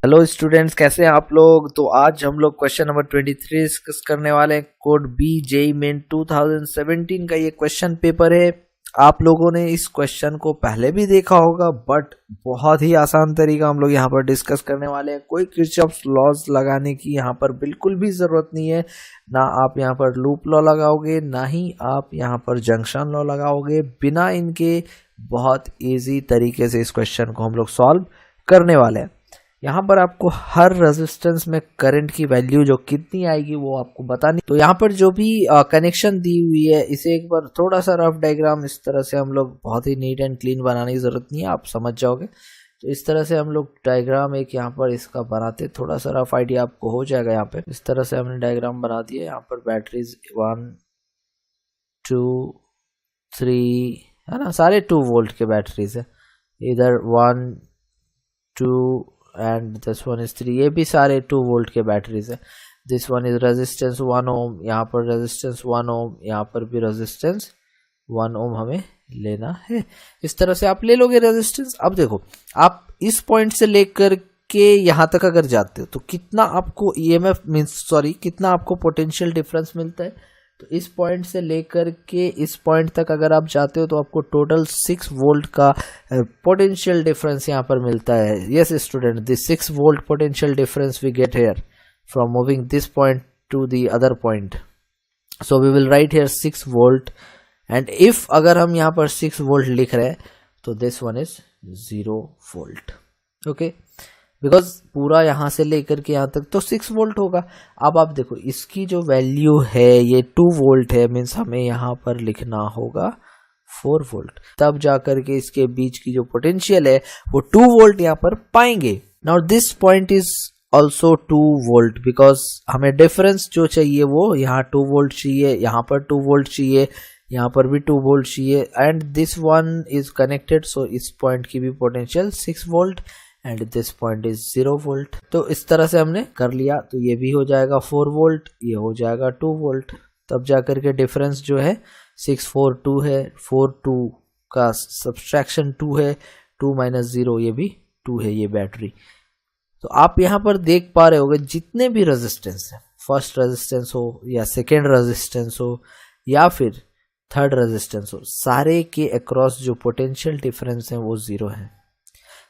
Hello students, कैसे हैं आप लोग। तो आज हम लोग क्वेश्चन नंबर 23 डिस्कस करने वाले हैं। कोड बी जेईई मेन 2017 का ये क्वेश्चन पेपर है। आप लोगों ने इस क्वेश्चन को पहले भी देखा होगा, बट बहुत ही आसान तरीका हम लोग यहाँ पर डिस्कस करने वाले हैं। कोई किरचॉफ्स लॉज लगाने की यहाँ पर बिल्कुल भी जरूरत नहीं है। ना आप यहाँ पर लूप लॉ लगाओगे, ना ही आप यहाँ पर जंक्शन लॉ लगाओगे। बिना इनके बहुत ईजी तरीके से इस क्वेश्चन को हम लोग सॉल्व करने वाले हैं। यहाँ पर आपको हर रेजिस्टेंस में करंट की वैल्यू जो कितनी आएगी वो आपको बतानी। तो यहाँ पर जो भी कनेक्शन दी हुई है, इसे एक बार थोड़ा सा रफ डायग्राम इस तरह से हम लोग, बहुत ही नीट एंड क्लीन बनाने की जरूरत नहीं है, आप समझ जाओगे। तो इस तरह से हम लोग डायग्राम एक यहाँ पर इसका बनाते, थोड़ा सा रफ आइडिया आपको हो जाएगा। यहाँ पे इस तरह से हमने डायग्राम बना दिया। यहाँ पर बैटरीज 1 2 3 है ना, सारे 2 वोल्ट के बैटरीज है। इधर 1 2 एंड दिस वन इज 3, ये भी सारे 2 वोल्ट के बैटरीज है। दिस वन इज रेजिस्टेंस 1 ओम, यहाँ पर रेजिस्टेंस 1 ओम, यहाँ पर भी रेजिस्टेंस 1 ओम हमें लेना है। इस तरह से आप ले लोगे रेजिस्टेंस। अब देखो, आप इस पॉइंट से लेकर के यहाँ तक अगर जाते हो तो कितना आपको ईएमएफ कितना आपको पोटेंशियल डिफरेंस मिलता है। तो इस पॉइंट से लेकर के इस पॉइंट तक अगर आप जाते हो तो आपको टोटल 6 वोल्ट का पोटेंशियल डिफरेंस यहाँ पर मिलता है। Yes student, this 6 volt potential difference we get here from moving this point to the other point. So we will write here 6 volt, and if अगर हम यहाँ पर 6 वोल्ट लिख रहे हैं तो this one is 0 volt. Okay, because पूरा यहाँ से लेकर के यहाँ तक तो 6 वोल्ट होगा। अब आप देखो, इसकी जो वैल्यू है ये 2 वोल्ट है, मीन्स हमें यहाँ पर लिखना होगा 4 वोल्ट, तब जाकर के इसके बीच की जो पोटेंशियल है वो 2 वोल्ट यहाँ पर पाएंगे। Now this point is also 2 volt, because हमें डिफरेंस जो चाहिए वो यहाँ 2 वोल्ट चाहिए, यहाँ पर 2 वोल्ट चाहिए, यहाँ पर भी 2 वोल्ट चाहिए, and this one is connected, so इस पॉइंट की भी potential 6 volt and this point is 0 volt. तो इस तरह से हमने कर लिया। तो ये भी हो जाएगा 4 वोल्ट, ये हो जाएगा 2 वोल्ट, तब जाकर के डिफरेंस जो है 6 4 2 है, 4 2 का सब्सट्रैक्शन 2 है, 2 - 0 ये भी 2 है, ये बैटरी। तो आप यहाँ पर देख पा रहे होगे जितने भी रेजिस्टेंस है, फर्स्ट रेजिस्टेंस हो या सेकेंड रेजिस्टेंस हो या फिर थर्ड रेजिस्टेंस हो, सारे के अक्रॉस जो पोटेंशियल डिफरेंस है वो 0 है।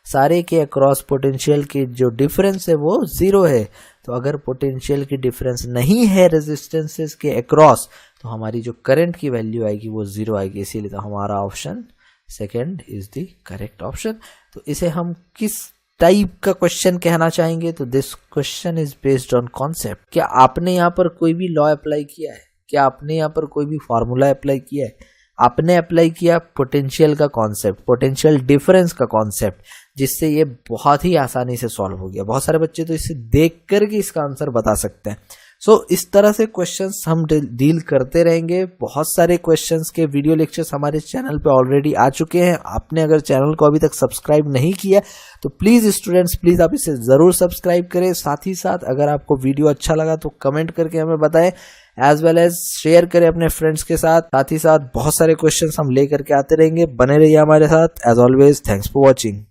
सारे के अक्रॉस पोटेंशियल की जो डिफरेंस है वो 0 है। तो अगर पोटेंशियल की डिफरेंस नहीं है रेजिस्टेंसेस के अक्रॉस, तो हमारी जो करंट की वैल्यू आएगी वो 0 आएगी। इसीलिए तो हमारा option second is the correct option. तो इसे हम किस टाइप का क्वेश्चन कहना चाहेंगे, तो this question is based on concept. क्या आपने यहाँ पर कोई भी लॉ अप्लाई किया है? क्या आपने यहाँ पर कोई भी फॉर्मूला अप्लाई किया है? आपने अप्लाई किया पोटेंशियल का कॉन्सेप्ट, पोटेंशियल डिफरेंस का कॉन्सेप्ट, जिससे ये बहुत ही आसानी से सॉल्व हो गया। बहुत सारे बच्चे तो इसे देख करके इसका आंसर बता सकते हैं। सो इस तरह से क्वेश्चंस हम डील करते रहेंगे। बहुत सारे क्वेश्चंस के वीडियो लेक्चर्स हमारे चैनल पे ऑलरेडी आ चुके हैं। आपने अगर चैनल को अभी तक सब्सक्राइब नहीं किया तो प्लीज स्टूडेंट्स, प्लीज आप इसे जरूर सब्सक्राइब करें। साथ ही साथ अगर आपको वीडियो अच्छा लगा तो कमेंट करके हमें बताएं, एज वेल एज शेयर करें अपने फ्रेंड्स के साथ। साथ ही साथ बहुत सारे क्वेश्चंस हम लेकर के आते रहेंगे। बने रहिए हमारे साथ। As always, thanks for watching.